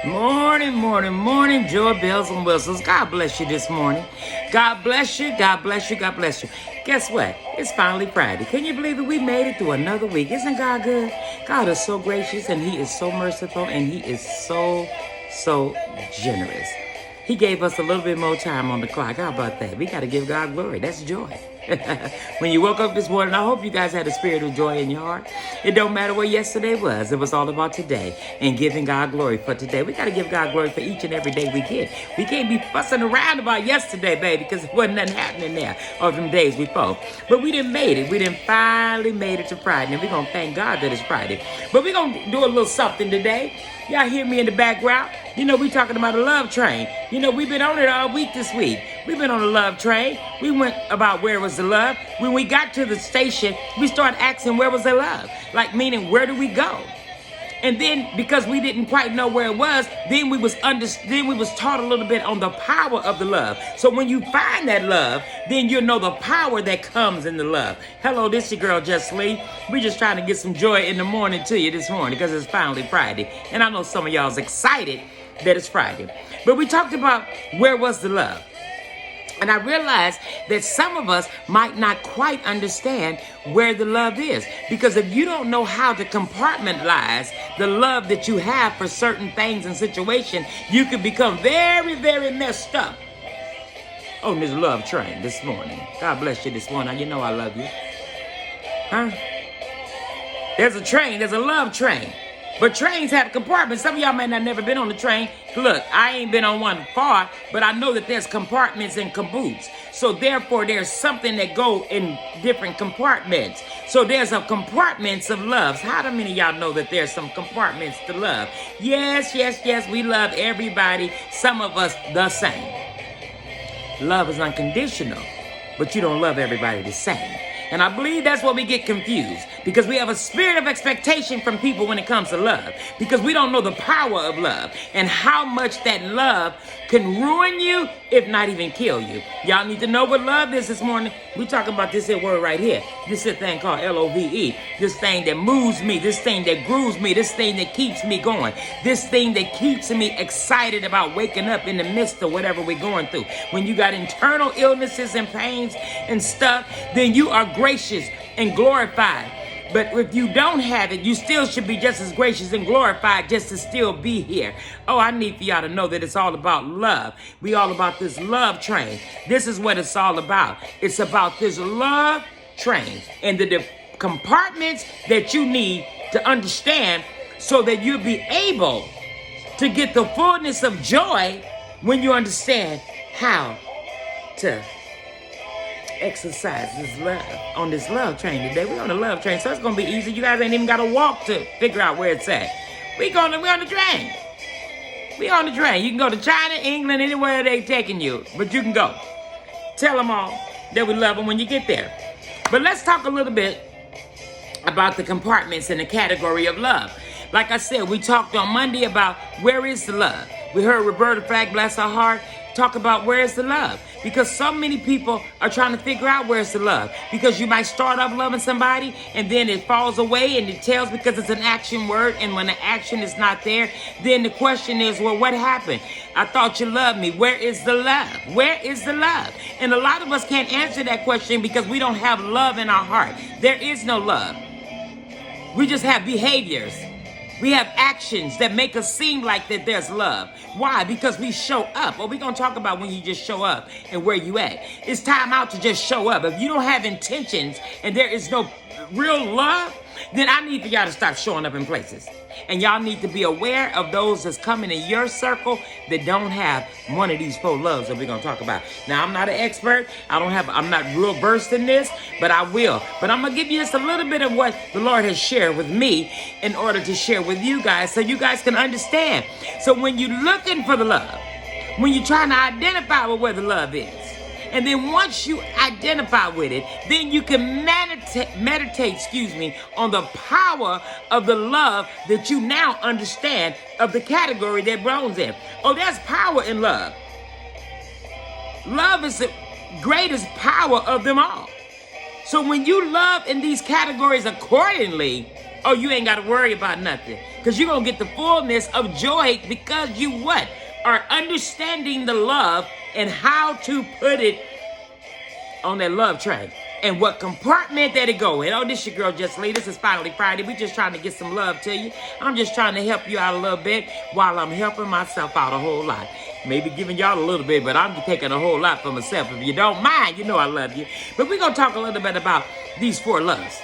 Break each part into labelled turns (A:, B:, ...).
A: Morning, morning, morning, joy bells and whistles. God bless you this morning. God bless you, God bless you, God bless you. Guess what? It's finally Friday. Can you believe it? We made it through another week. Isn't God good? God is so gracious and He is so merciful and He is so generous. He gave us a little bit more time on the clock. How about that? We got to give God glory. That's joy. When you woke up this morning, I hope you guys had a spirit of joy in your heart. It don't matter what yesterday was. It was all about today and giving God glory for today. We got to give God glory for each and every day we get. We can't be fussing around about yesterday, baby, because it wasn't nothing happening there or them days before. But we didn't made it. We didn't finally made it to Friday. And we're going to thank God that it's Friday. But we're going to do a little something today. Y'all hear me in the background? You know, we talking about a love train. You know, we've been on it all week this week. We've been on a love train. We went about where was the love. When we got to the station, we started asking where was the love? Like meaning where do we go? And then because we didn't quite know where it was, then we was taught a little bit on the power of the love. So when you find that love, then you'll know the power that comes in the love. Hello, this your girl Juslee. We just trying to get some joy in the morning to you this morning because it's finally Friday. And I know some of y'all's excited that it's Friday. But we talked about where was the love. And I realized that some of us might not quite understand where the love is. Because if you don't know how to compartmentalize the love that you have for certain things and situations, you could become very, very messed up on this love train this morning. God bless you this morning. You know I love you. Huh? There's a train. There's a love train. But trains have compartments. Some of y'all might not never been on the train. Look, I ain't been on one far, but I know that there's compartments and caboose. So therefore, there's something that go in different compartments. So there's a compartments of loves. How many of y'all know that there's some compartments to love? Yes, yes, yes, we love everybody. Some of us the same. Love is unconditional, but you don't love everybody the same. And I believe that's where we get confused because we have a spirit of expectation from people when it comes to love because we don't know the power of love and how much that love can ruin you, if not even kill you. Y'all need to know what love is this morning. We talking about this here word right here. This here thing called Love. This thing that moves me, this thing that grooves me, this thing that keeps me going, this thing that keeps me excited about waking up in the midst of whatever we're going through. When you got internal illnesses and pains and stuff, then you are gracious and glorified. But if you don't have it, you still should be just as gracious and glorified just to still be here. Oh, I need for y'all to know that it's all about love. We all about this love train. This is what it's all about. It's about this love train and the compartments that you need to understand so that you'll be able to get the fullness of joy when you understand how to exercise this love on this love train today. We're on the love train, so it's gonna be easy. You guys ain't even gotta walk to figure out where it's at. We're on the train. We on the train. You can go to China, England, anywhere they taking you, but you can go. Tell them all that we love them when you get there. But let's talk a little bit about the compartments in the category of love. Like I said, we talked on Monday about where is the love. We heard Roberta Flack, bless her heart, talk about where's the love. Because so many people are trying to figure out where's the love. Because you might start off loving somebody and then it falls away and it tells because it's an action word. And when the action is not there, then the question is, well, what happened? I thought you loved me. Where is the love? Where is the love? And a lot of us can't answer that question because we don't have love in our heart. There is no love. We just have behaviors. We have actions that make us seem like that there's love. Why? Because we show up. Well, we're going to talk about when you just show up and where you at. It's time out to just show up. If you don't have intentions and there is no real love, then I need for y'all to stop showing up in places. And y'all need to be aware of those that's coming in your circle that don't have one of these four loves that we're going to talk about. Now, I'm not an expert. I'm not real versed in this, but I will. But I'm going to give you just a little bit of what the Lord has shared with me in order to share with you guys so you guys can understand. So when you're looking for the love, when you're trying to identify with where the love is, and then once you identify with it, then you can meditate, on the power of the love that you now understand of the category that belongs in. Oh, there's power in love. Love is the greatest power of them all. So when you love in these categories accordingly, oh, you ain't got to worry about nothing. Because Because you're going to get the fullness of joy because you what? Are understanding the love and how to put it on that love train. And what compartment that it go in. Oh, this your girl Juslee. This is Finally Friday. We just trying to get some love to you. I'm just trying to help you out a little bit while I'm helping myself out a whole lot. Maybe giving y'all a little bit, but I'm taking a whole lot for myself. If you don't mind, you know I love you. But we're going to talk a little bit about these 4 loves.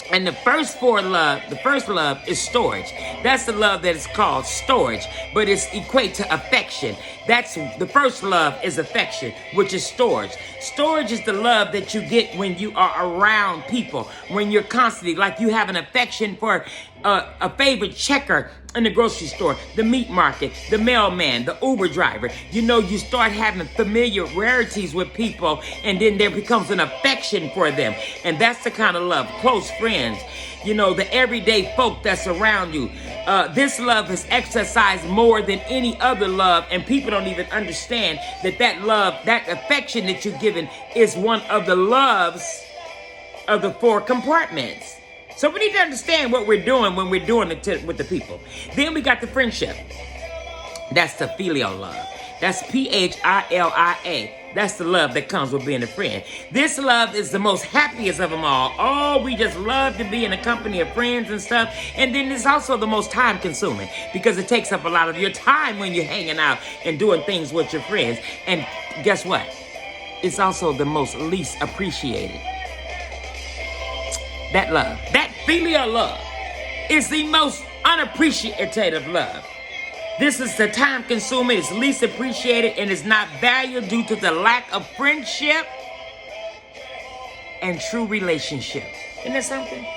A: And the first love is storage. That's the love that is called storage, but it's equate to affection. That's the first love is affection, which is storage. Storage is the love that you get when you are around people, when you're constantly, like you have an affection for a favorite checker in the grocery store, the meat market, the mailman, the Uber driver. You know, you start having familiarities with people, and then there becomes an affection for them. And that's the kind of love, close friends, you know, the everyday folk that's around you. This love is exercised more than any other love, and people don't even understand that love, that affection that you're given is one of the loves of the 4 compartments. So we need to understand what we're doing when we're doing it with the people. Then we got the friendship. That's the filial love. That's Philia. That's the love that comes with being a friend. This love is the most happiest of them all. Oh, we just love to be in the company of friends and stuff. And then it's also the most time consuming because it takes up a lot of your time when you're hanging out and doing things with your friends. And guess what? It's also the most least appreciated. That love, that filial love, is the most unappreciative love. This is the time consuming, it's least appreciated, and is not valued due to the lack of friendship and true relationship. Isn't that something?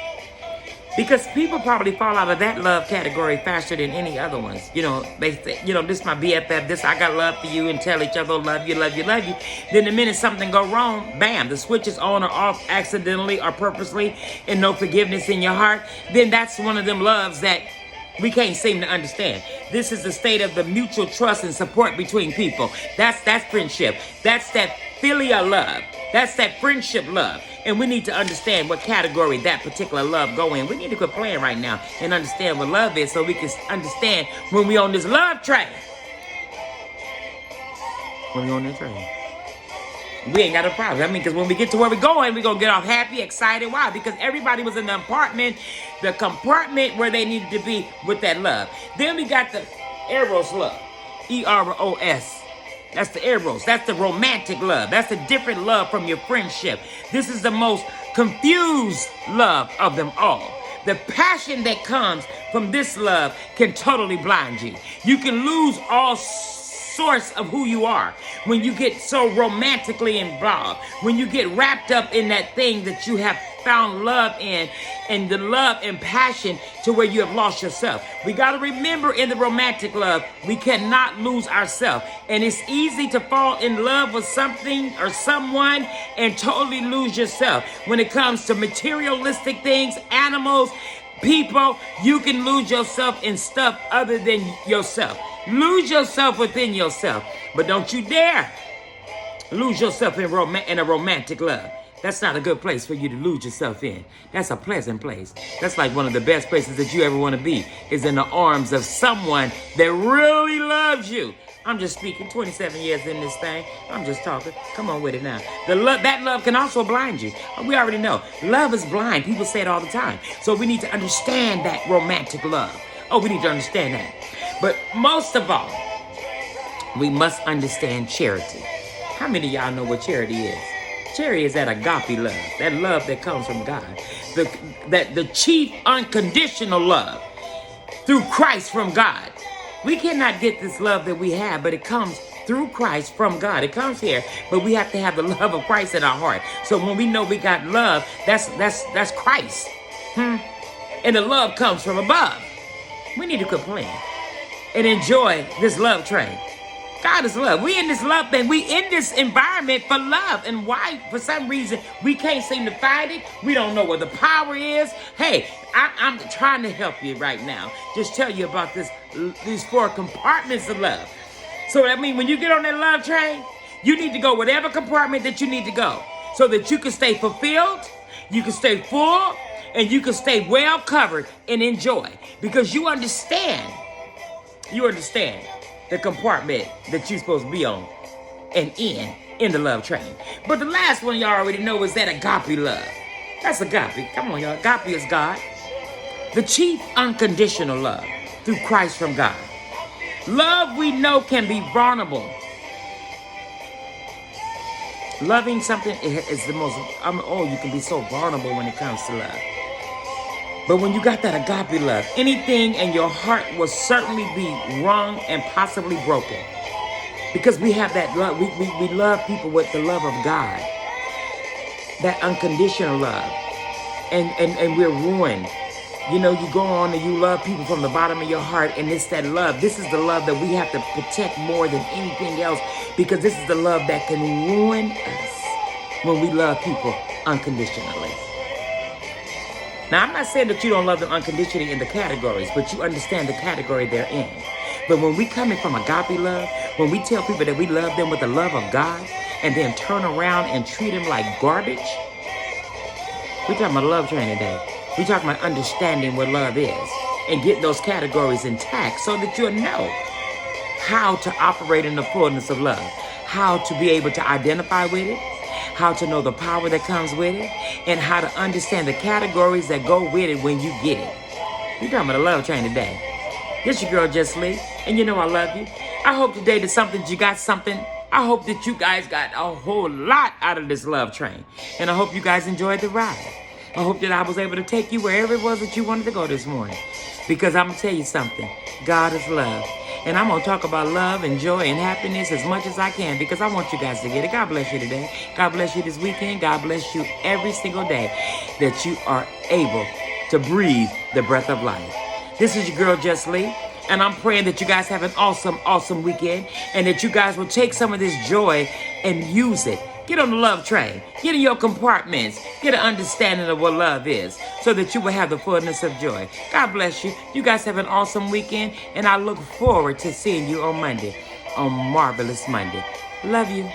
A: Because people probably fall out of that love category faster than any other ones. You know, they say, you know, this is my BFF, this I got love for you, and tell each other, love you, love you, love you. Then the minute something go wrong, bam, the switch is on or off accidentally or purposely, and no forgiveness in your heart. Then that's one of them loves that we can't seem to understand. This is the state of the mutual trust and support between people. That's friendship. That's that filial love. That's that friendship love. And we need to understand what category that particular love go in. We need to quit playing right now and understand what love is so we can understand when we on this love train. When we on this train. We ain't got a problem. I mean, because when we get to where we're going, we're going to get off happy, excited. Why? Because everybody was in the compartment where they needed to be with that love. Then we got the Eros love. Eros. That's the Eros. That's the romantic love. That's a different love from your friendship. This is the most confused love of them all. The passion that comes from this love can totally blind you. You can lose all source of who you are when you get so romantically involved, when you get wrapped up in that thing that you have found love in, and the love and passion to where you have lost yourself. We got to remember in the romantic love, we cannot lose ourselves. And it's easy to fall in love with something or someone and totally lose yourself. When it comes to materialistic things, animals, people, you can lose yourself in stuff other than yourself. Lose yourself within yourself. But don't you dare lose yourself in a romantic love. That's not a good place for you to lose yourself in. That's a pleasant place. That's like one of the best places that you ever want to be, is in the arms of someone that really loves you. I'm just speaking, 27 years in this thing. I'm just talking. Come on with it now. That love can also blind you. We already know. Love is blind. People say it all the time. So we need to understand that romantic love. Oh, we need to understand that. But most of all, we must understand charity. How many of y'all know what charity is? Charity is that agape love, that love that comes from God. The chief unconditional love through Christ from God. We cannot get this love that we have, but it comes through Christ from God. It comes here, but we have to have the love of Christ in our heart. So when we know we got love, that's Christ. And the love comes from above. We need to quit playing and enjoy this love train. God is love. We in this love thing. We in this environment for love. And why? For some reason, we can't seem to find it. We don't know where the power is. Hey, I'm trying to help you right now. Just tell you about these 4 compartments of love. So that means when you get on that love train, you need to go whatever compartment that you need to go so that you can stay fulfilled, you can stay full, and you can stay well covered and enjoy because you understand the compartment that you're supposed to be on and in the love train. But the last one y'all already know is that agape love. That's agape. Come on, y'all. Agape is God. The chief unconditional love through Christ from God. Love we know can be vulnerable. Loving something is the most, you can be so vulnerable when it comes to love. But when you got that agape love, anything in your heart will certainly be wrong and possibly broken. Because we have that love. We love people with the love of God. That unconditional love. And we're ruined. You know, you go on and you love people from the bottom of your heart, and it's that love. This is the love that we have to protect more than anything else, because this is the love that can ruin us when we love people unconditionally. Now, I'm not saying that you don't love them unconditionally in the categories, but you understand the category they're in. But when we coming from agape love, when we tell people that we love them with the love of God, and then turn around and treat them like garbage, we're talking about love training today. We're talking about understanding what love is and getting those categories intact so that you'll know how to operate in the fullness of love, how to be able to identify with it, how to know the power that comes with it, and how to understand the categories that go with it when you get it. We're talking about the love train today. This your girl, Juslee, and you know I love you. I hope today that you got something. I hope that you guys got a whole lot out of this love train, and I hope you guys enjoyed the ride. I hope that I was able to take you wherever it was that you wanted to go this morning. Because I'm going to tell you something. God is love. And I'm going to talk about love and joy and happiness as much as I can, because I want you guys to get it. God bless you today. God bless you this weekend. God bless you every single day that you are able to breathe the breath of life. This is your girl, Juslee. And I'm praying that you guys have an awesome, awesome weekend, and that you guys will take some of this joy and use it. Get on the love train. Get in your compartments. Get an understanding of what love is so that you will have the fullness of joy. God bless you. You guys have an awesome weekend, and I look forward to seeing you on Monday, on Marvelous Monday. Love you.